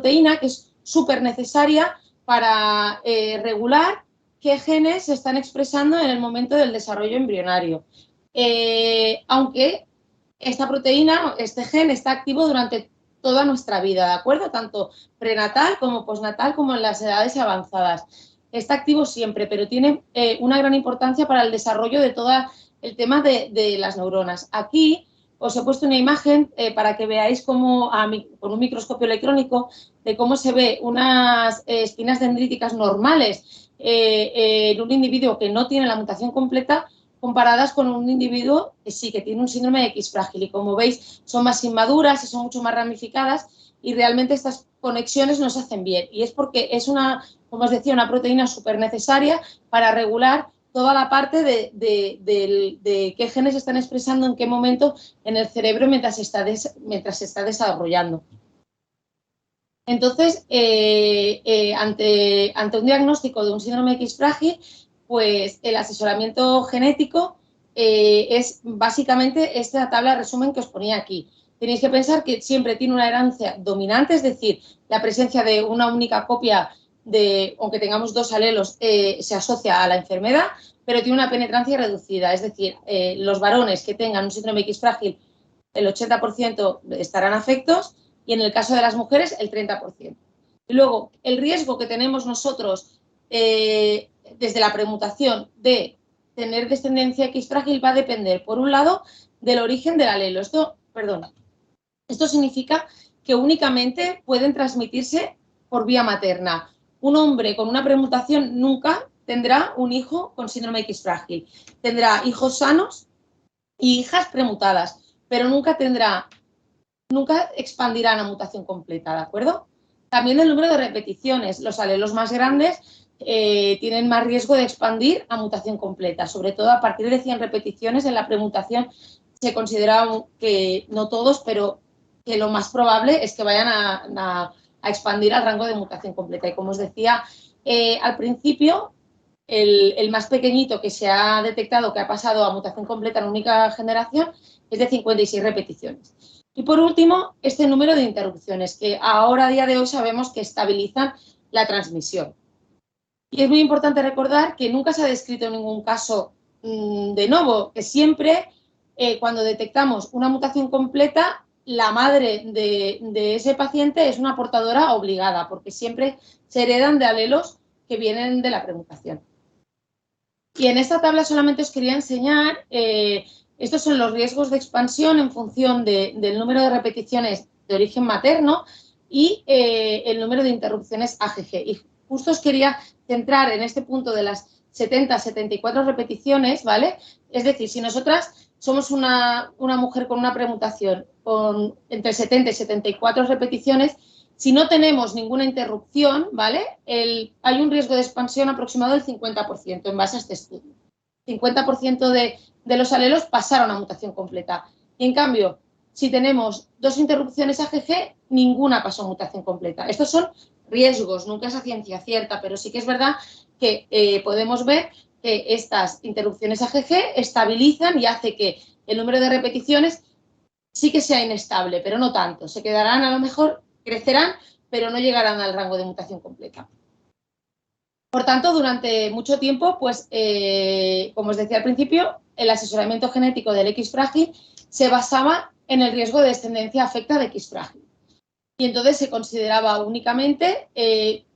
proteína que es súper necesaria para regular qué genes se están expresando en el momento del desarrollo embrionario. Aunque esta proteína, este gen, está activo durante toda nuestra vida, ¿de acuerdo? Tanto prenatal como postnatal como en las edades avanzadas. Está activo siempre, pero tiene una gran importancia para el desarrollo de todo el tema de las neuronas. Aquí os he puesto una imagen para que veáis cómo, con un microscopio electrónico, de cómo se ve unas espinas dendríticas normales en un individuo que no tiene la mutación completa, comparadas con un individuo que sí, que tiene un síndrome de X frágil. Y como veis, son más inmaduras y son mucho más ramificadas y realmente estas conexiones no se hacen bien. Y es porque es una, como os decía, una proteína súper necesaria para regular toda la parte de qué genes se están expresando en qué momento en el cerebro mientras se está desarrollando. Entonces, ante un diagnóstico de un síndrome X frágil, pues el asesoramiento genético es básicamente esta tabla de resumen que os ponía aquí. Tenéis que pensar que siempre tiene una herencia dominante, es decir, la presencia de una única copia, aunque tengamos dos alelos, se asocia a la enfermedad, pero tiene una penetrancia reducida, es decir, los varones que tengan un síndrome X frágil, el 80% estarán afectos, y en el caso de las mujeres el 30%. Y luego, el riesgo que tenemos nosotros desde la premutación de tener descendencia X frágil va a depender, por un lado, del origen del alelo. Esto significa que únicamente pueden transmitirse por vía materna. Un hombre con una premutación nunca tendrá un hijo con síndrome X frágil. Tendrá hijos sanos y hijas premutadas, pero nunca expandirá una mutación completa, ¿de acuerdo? También el número de repeticiones. Los alelos más grandes tienen más riesgo de expandir a mutación completa, sobre todo a partir de 100 repeticiones en la premutación. Se considera que no todos, pero que lo más probable es que vayan a expandir al rango de mutación completa. Y como os decía al principio, el más pequeñito que se ha detectado que ha pasado a mutación completa en única generación es de 56 repeticiones. Y por último, este número de interrupciones, que ahora a día de hoy sabemos que estabilizan la transmisión. Y es muy importante recordar que nunca se ha descrito ningún caso de novo, que siempre cuando detectamos una mutación completa, la madre de ese paciente es una portadora obligada, porque siempre se heredan de alelos que vienen de la premutación. Y en esta tabla solamente os quería enseñar, estos son los riesgos de expansión en función del número de repeticiones de origen materno y el número de interrupciones AGG. Y justo os quería centrar en este punto de las 70-74 repeticiones, ¿vale? Es decir, si nosotras somos una mujer con una premutación con entre 70 y 74 repeticiones, si no tenemos ninguna interrupción, ¿vale? Hay un riesgo de expansión aproximado del 50% en base a este estudio. 50% de los alelos pasaron a mutación completa. Y en cambio, si tenemos dos interrupciones AGG, ninguna pasó a mutación completa. Estos son riesgos, nunca es a ciencia cierta, pero sí que es verdad que podemos ver que estas interrupciones AGG estabilizan y hace que el número de repeticiones sí que sea inestable, pero no tanto. Se quedarán a lo mejor, crecerán, pero no llegarán al rango de mutación completa. Por tanto, durante mucho tiempo, pues, como os decía al principio, el asesoramiento genético del X frágil se basaba en el riesgo de descendencia afecta de X frágil. Y entonces se consideraba únicamente,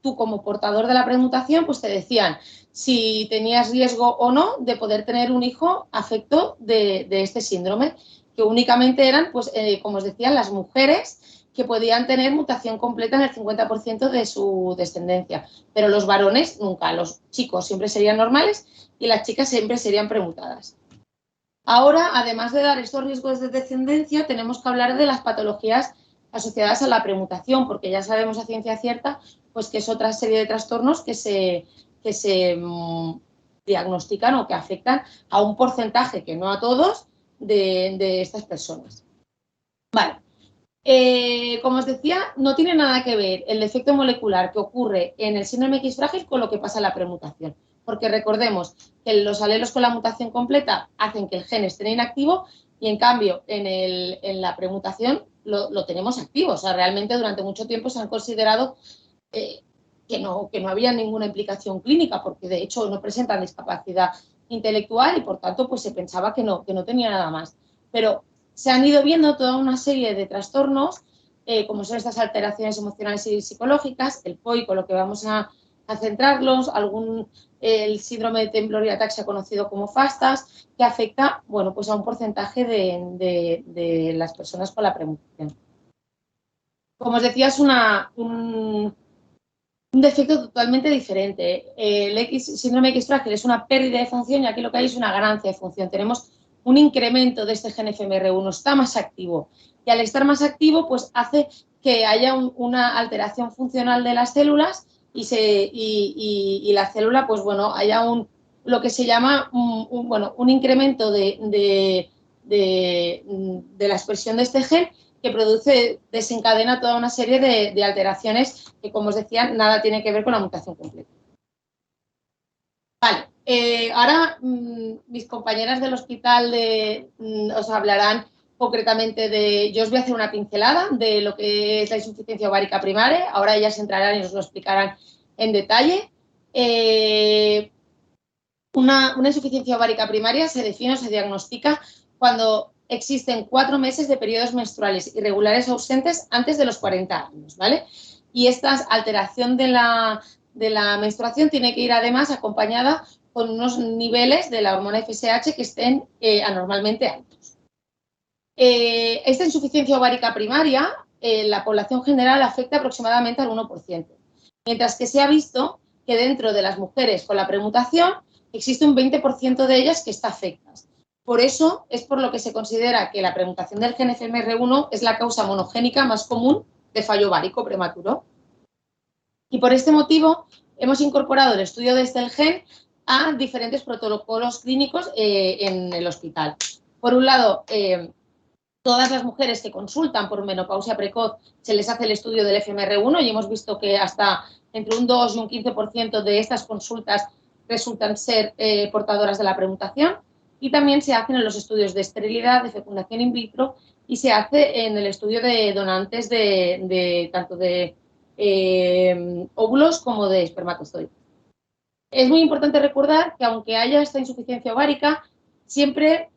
tú como portador de la premutación, pues te decían si tenías riesgo o no de poder tener un hijo afecto de este síndrome, que únicamente eran, pues, como os decía, las mujeres que podían tener mutación completa en el 50% de su descendencia, pero los varones nunca, los chicos siempre serían normales y las chicas siempre serían premutadas. Ahora, además de dar estos riesgos de descendencia, tenemos que hablar de las patologías asociadas a la premutación, porque ya sabemos a ciencia cierta pues que es otra serie de trastornos que se diagnostican o que afectan a un porcentaje, que no a todos, de estas personas. Vale. Como os decía, no tiene nada que ver el defecto molecular que ocurre en el síndrome X frágil con lo que pasa en la premutación, porque recordemos que los alelos con la mutación completa hacen que el gen esté inactivo y en cambio en la premutación lo tenemos activo. O sea, realmente durante mucho tiempo se han considerado que no había ninguna implicación clínica, porque de hecho no presentan discapacidad intelectual y por tanto pues se pensaba que no tenía nada más. Pero se han ido viendo toda una serie de trastornos, como son estas alteraciones emocionales y psicológicas, el POI, con lo que vamos a centrarlos, el síndrome de temblor y ataxia conocido como FASTAS, que afecta, bueno, pues a un porcentaje de las personas con la premutación. Como os decía, es un defecto totalmente diferente. El síndrome X frágil es una pérdida de función y aquí lo que hay es una ganancia de función. Tenemos un incremento de este gen FMR1, está más activo. Y al estar más activo, pues hace que haya una alteración funcional de las células y la célula, pues bueno, haya lo que se llama un incremento de la expresión de este gen que desencadena toda una serie de alteraciones que, como os decía, nada tiene que ver con la mutación completa. Vale, ahora mis compañeras del hospital os hablarán concretamente yo os voy a hacer una pincelada de lo que es la insuficiencia ovárica primaria, ahora ellas entrarán y os lo explicarán en detalle. Una insuficiencia ovárica primaria se define o se diagnostica cuando existen 4 meses de periodos menstruales irregulares o ausentes antes de los 40 años, ¿vale? Y esta alteración de la menstruación tiene que ir además acompañada con unos niveles de la hormona FSH que estén anormalmente altos. Esta insuficiencia ovárica primaria, la población general afecta aproximadamente al 1%, mientras que se ha visto que dentro de las mujeres con la premutación existe un 20% de ellas que está afectadas. Por eso es por lo que se considera que la premutación del gen FMR1 es la causa monogénica más común de fallo ovárico prematuro. Y por este motivo hemos incorporado el estudio de este gen a diferentes protocolos clínicos en el hospital. Por un lado, todas las mujeres que consultan por menopausia precoz se les hace el estudio del FMR1 y hemos visto que hasta entre un 2 y un 15% de estas consultas resultan ser portadoras de la premutación, y también se hacen en los estudios de esterilidad, de fecundación in vitro, y se hace en el estudio de donantes tanto de óvulos como de espermatozoides. Es muy importante recordar que aunque haya esta insuficiencia ovárica, siempre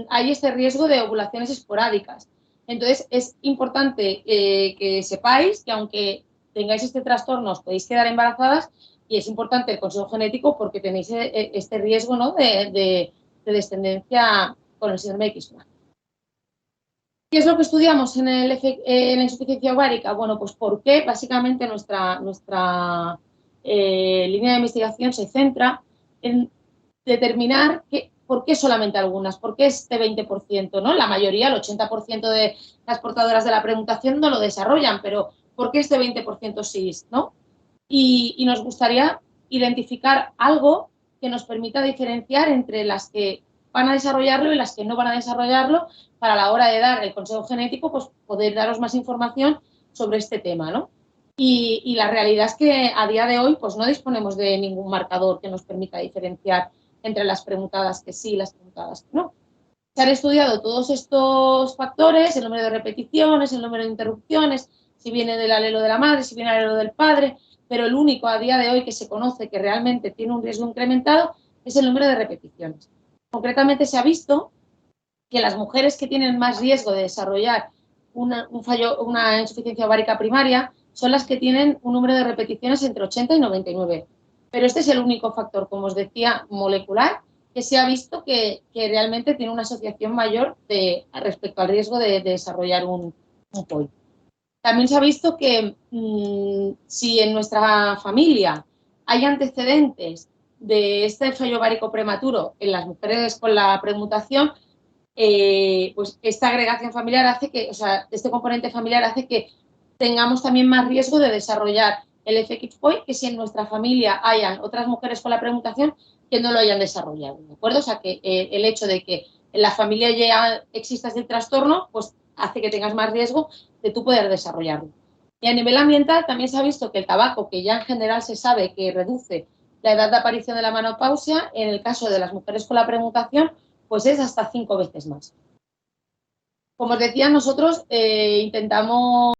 hay este riesgo de ovulaciones esporádicas. Entonces, es importante que sepáis que aunque tengáis este trastorno, os podéis quedar embarazadas, y es importante el consejo genético porque tenéis este riesgo, ¿no?, de descendencia con el síndrome X. ¿Qué es lo que estudiamos en la insuficiencia ovárica? Bueno, pues porque básicamente nuestra línea de investigación se centra en determinar por qué solamente algunas, por qué este 20%, ¿no? La mayoría, el 80% de las portadoras de la premutación no lo desarrollan, pero ¿por qué este 20% sí, ¿no? Y nos gustaría identificar algo que nos permita diferenciar entre las que van a desarrollarlo y las que no van a desarrollarlo, para la hora de dar el consejo genético, pues poder daros más información sobre este tema, ¿no? Y la realidad es que a día de hoy pues no disponemos de ningún marcador que nos permita diferenciar entre las premutadas que sí y las premutadas que no. Se han estudiado todos estos factores, el número de repeticiones, el número de interrupciones, si viene del alelo de la madre, si viene del alelo del padre, pero el único a día de hoy que se conoce que realmente tiene un riesgo incrementado es el número de repeticiones. Concretamente se ha visto que las mujeres que tienen más riesgo de desarrollar una insuficiencia ovárica primaria son las que tienen un número de repeticiones entre 80 y 99. Pero este es el único factor, como os decía, molecular, que se ha visto que realmente tiene una asociación mayor respecto al riesgo de desarrollar un POI. También se ha visto que si en nuestra familia hay antecedentes de este fallo ovárico prematuro en las mujeres con la premutación, pues esta agregación familiar hace que, o sea, este componente familiar hace que tengamos también más riesgo de desarrollar el FXPOI que si en nuestra familia hayan otras mujeres con la premutación que no lo hayan desarrollado, ¿de acuerdo? O sea, que el hecho de que en la familia ya exista este trastorno, pues hace que tengas más riesgo de tú poder desarrollarlo. Y a nivel ambiental también se ha visto que el tabaco, que ya en general se sabe que reduce la edad de aparición de la menopausia, en el caso de las mujeres con la premutación, pues es hasta 5 veces más. Como os decía, nosotros intentamos